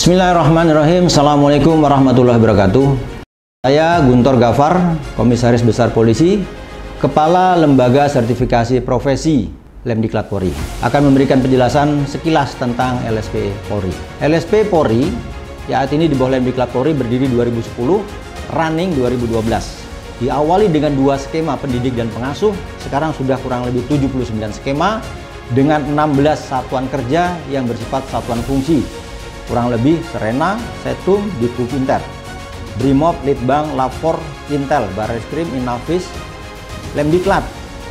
Bismillahirrahmanirrahim. Assalamualaikum warahmatullahi wabarakatuh. Saya Guntur Gafar, Komisaris Besar Polisi, Kepala Lembaga Sertifikasi Profesi Lemdiklat Polri, akan memberikan penjelasan sekilas tentang LSP Polri. LSP Polri saat ini di bawah Lemdiklat Polri berdiri 2010, running 2012. Diawali dengan 2 skema pendidik dan pengasuh, sekarang sudah kurang lebih 79 skema dengan 16 satuan kerja yang bersifat satuan fungsi. Kurang lebih Serena, Setum, Ditpum Inter, Brimob, Litbang, Lapor, Intel, Barreskrim, Inavis, Lemdiklat,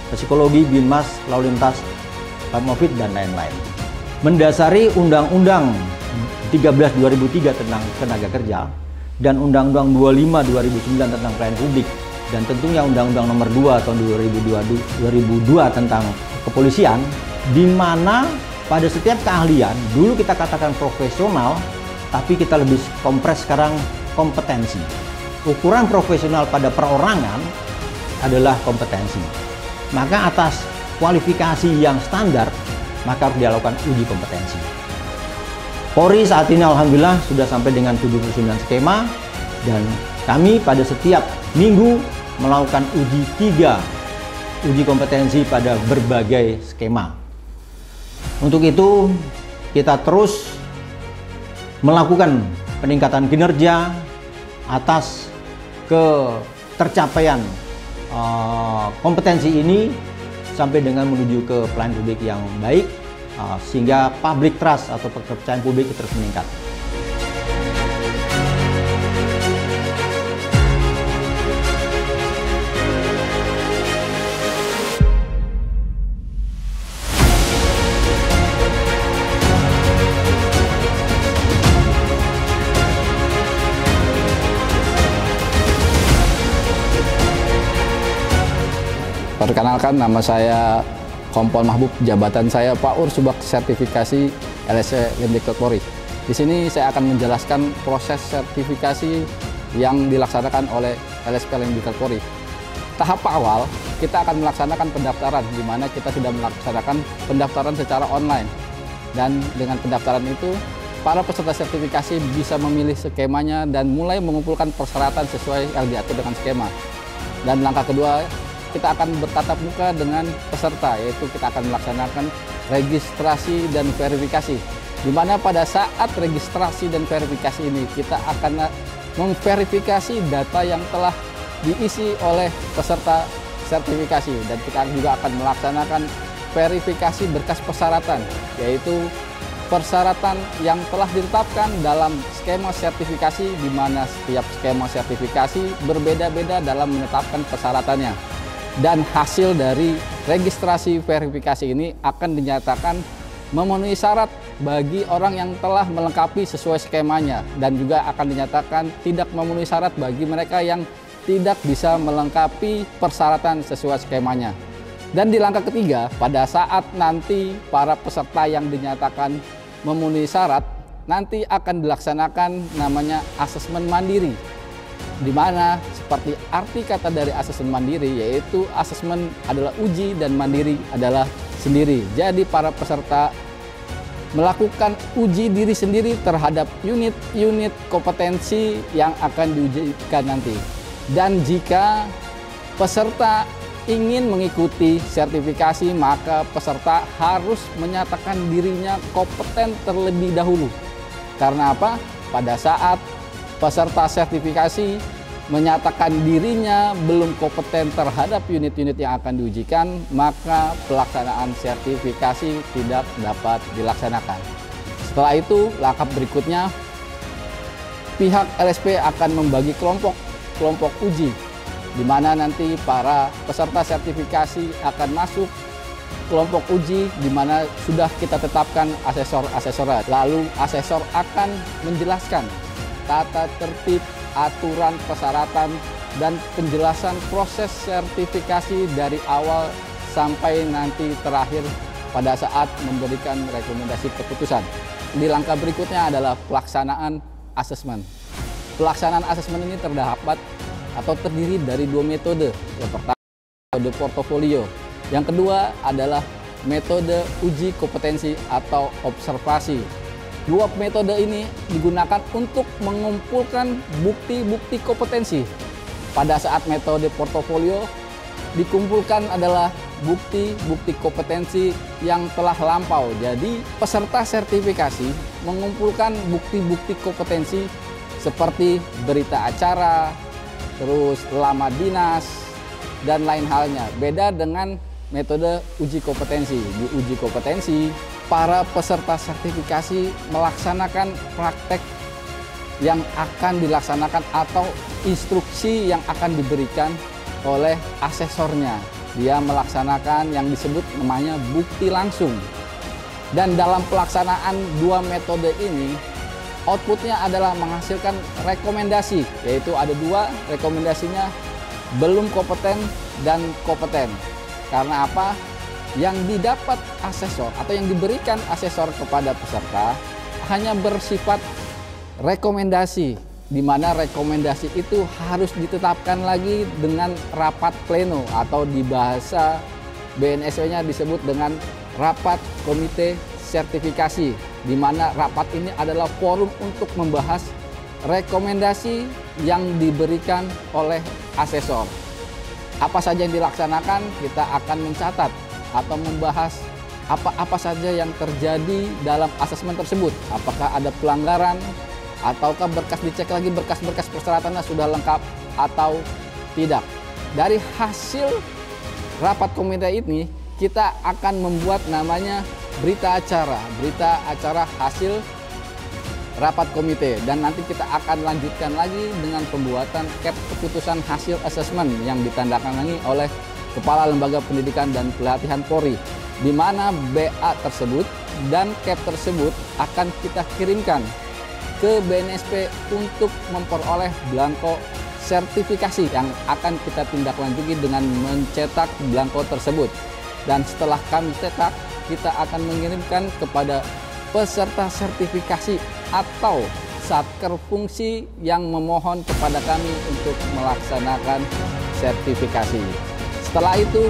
Psikologi, Binmas, Lalu Lintas, Pamofit, dan lain-lain. Mendasari Undang-Undang 13/2003 tentang tenaga kerja dan Undang-Undang 25/2009 tentang pelayanan publik, dan tentunya Undang-Undang Nomor 2 tahun 2002 tentang kepolisian, di mana pada setiap keahlian, dulu kita katakan profesional, tapi kita lebih kompres sekarang kompetensi. Ukuran profesional pada perorangan adalah kompetensi. Maka atas kualifikasi yang standar, maka harus dilakukan uji kompetensi. Polri saat ini alhamdulillah sudah sampai dengan 79 skema, dan kami pada setiap minggu melakukan uji 3 uji kompetensi pada berbagai skema. Untuk itu, kita terus melakukan peningkatan kinerja atas tercapaian kompetensi ini sampai dengan menuju ke pelayanan publik yang baik, sehingga public trust atau kepercayaan publik terus meningkat. Perkenalkan, nama saya Kompol Mahbub, jabatan saya Pak Ur Subak Sertifikasi LSP Lemdiklat Polri. Di sini saya akan menjelaskan proses sertifikasi yang dilaksanakan oleh LSP Lemdiklat Polri. Tahap awal, kita akan melaksanakan pendaftaran, di mana kita sudah melaksanakan pendaftaran secara online. Dan dengan pendaftaran itu, para peserta sertifikasi bisa memilih skemanya dan mulai mengumpulkan persyaratan sesuai yang diatur dengan skema. Dan langkah kedua, kita akan bertatap muka dengan peserta, yaitu kita akan melaksanakan registrasi dan verifikasi, di mana pada saat registrasi dan verifikasi ini kita akan memverifikasi data yang telah diisi oleh peserta sertifikasi, dan kita juga akan melaksanakan verifikasi berkas persyaratan, yaitu persyaratan yang telah ditetapkan dalam skema sertifikasi, di mana setiap skema sertifikasi berbeda-beda dalam menetapkan persyaratannya. Dan hasil dari registrasi verifikasi ini akan dinyatakan memenuhi syarat bagi orang yang telah melengkapi sesuai skemanya, dan juga akan dinyatakan tidak memenuhi syarat bagi mereka yang tidak bisa melengkapi persyaratan sesuai skemanya. Dan di langkah ketiga, pada saat nanti para peserta yang dinyatakan memenuhi syarat, nanti akan dilaksanakan namanya asesmen mandiri, di mana seperti arti kata dari asesmen mandiri, yaitu asesmen adalah uji dan mandiri adalah sendiri. Jadi para peserta melakukan uji diri sendiri terhadap unit-unit kompetensi yang akan diujikan nanti. Dan jika peserta ingin mengikuti sertifikasi, maka peserta harus menyatakan dirinya kompeten terlebih dahulu. Karena apa? Pada saat peserta sertifikasi menyatakan dirinya belum kompeten terhadap unit-unit yang akan diujikan, maka pelaksanaan sertifikasi tidak dapat dilaksanakan. Setelah itu, langkah berikutnya, pihak LSP akan membagi kelompok uji, di mana nanti para peserta sertifikasi akan masuk kelompok uji, di mana sudah kita tetapkan asesor-asesornya. Lalu asesor akan menjelaskan tata tertib, aturan persyaratan, dan penjelasan proses sertifikasi dari awal sampai nanti terakhir pada saat memberikan rekomendasi keputusan. Di langkah berikutnya adalah pelaksanaan asesmen. Pelaksanaan asesmen ini terdapat atau terdiri dari 2 metode. Yang pertama, metode portofolio. Yang kedua adalah metode uji kompetensi atau observasi. Dua metode ini digunakan untuk mengumpulkan bukti-bukti kompetensi. Pada saat metode portofolio dikumpulkan adalah bukti-bukti kompetensi yang telah lampau. Jadi peserta sertifikasi mengumpulkan bukti-bukti kompetensi seperti berita acara, terus lama dinas, dan lain halnya. Beda dengan metode uji kompetensi. Di uji kompetensi, para peserta sertifikasi melaksanakan praktek yang akan dilaksanakan atau instruksi yang akan diberikan oleh asesornya. Dia melaksanakan yang disebut namanya bukti langsung. Dan dalam pelaksanaan dua metode ini, outputnya adalah menghasilkan rekomendasi, yaitu ada dua rekomendasinya, belum kompeten dan kompeten. Karena apa? Yang didapat asesor atau yang diberikan asesor kepada peserta hanya bersifat rekomendasi, di mana rekomendasi itu harus ditetapkan lagi dengan rapat pleno atau di bahasa BNSW-nya disebut dengan rapat komite sertifikasi, di mana rapat ini adalah forum untuk membahas rekomendasi yang diberikan oleh asesor. Apa saja yang dilaksanakan, kita akan mencatat atau membahas apa-apa saja yang terjadi dalam asesmen tersebut. Apakah ada pelanggaran, ataukah berkas dicek lagi berkas-berkas persyaratannya sudah lengkap atau tidak. Dari hasil rapat komite ini, kita akan membuat namanya berita acara hasil rapat komite, dan nanti kita akan lanjutkan lagi dengan pembuatan cap keputusan hasil asesmen yang ditandatangani oleh Kepala Lembaga Pendidikan dan Pelatihan Polri, di mana BA tersebut dan cap tersebut akan kita kirimkan ke BNSP untuk memperoleh belangko sertifikasi yang akan kita tindak lanjuti dengan mencetak belangko tersebut. Dan setelah kami cetak, kita akan mengirimkan kepada peserta sertifikasi atau satker fungsi yang memohon kepada kami untuk melaksanakan sertifikasi. Setelah itu,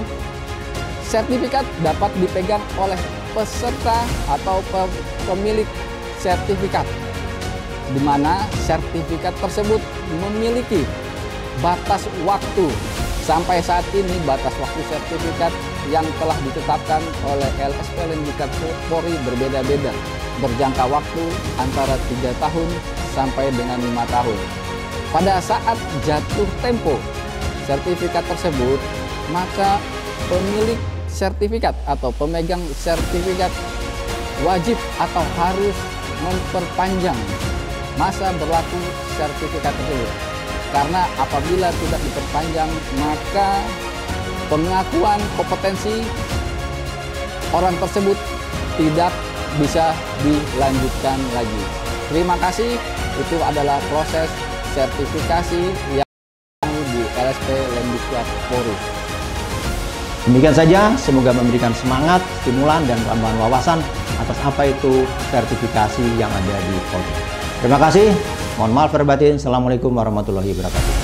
sertifikat dapat dipegang oleh peserta atau pemilik sertifikat, di mana sertifikat tersebut memiliki batas waktu. Sampai saat ini batas waktu sertifikat yang telah ditetapkan oleh LSP Lemdiklat Polri berbeda-beda, berjangka waktu antara 3 tahun sampai dengan 5 tahun. Pada saat jatuh tempo sertifikat tersebut, maka pemilik sertifikat atau pemegang sertifikat wajib atau harus memperpanjang masa berlaku sertifikat tersebut. Karena apabila tidak diperpanjang, maka pengakuan kompetensi orang tersebut tidak bisa dilanjutkan lagi. Terima kasih. Itu adalah proses sertifikasi yang di LSP Lemdiklat Polri. Demikian saja, semoga memberikan semangat, stimulan, dan tambahan wawasan atas apa itu sertifikasi yang ada di Polri. Terima kasih, mohon maaf lahir batin. Assalamualaikum warahmatullahi wabarakatuh.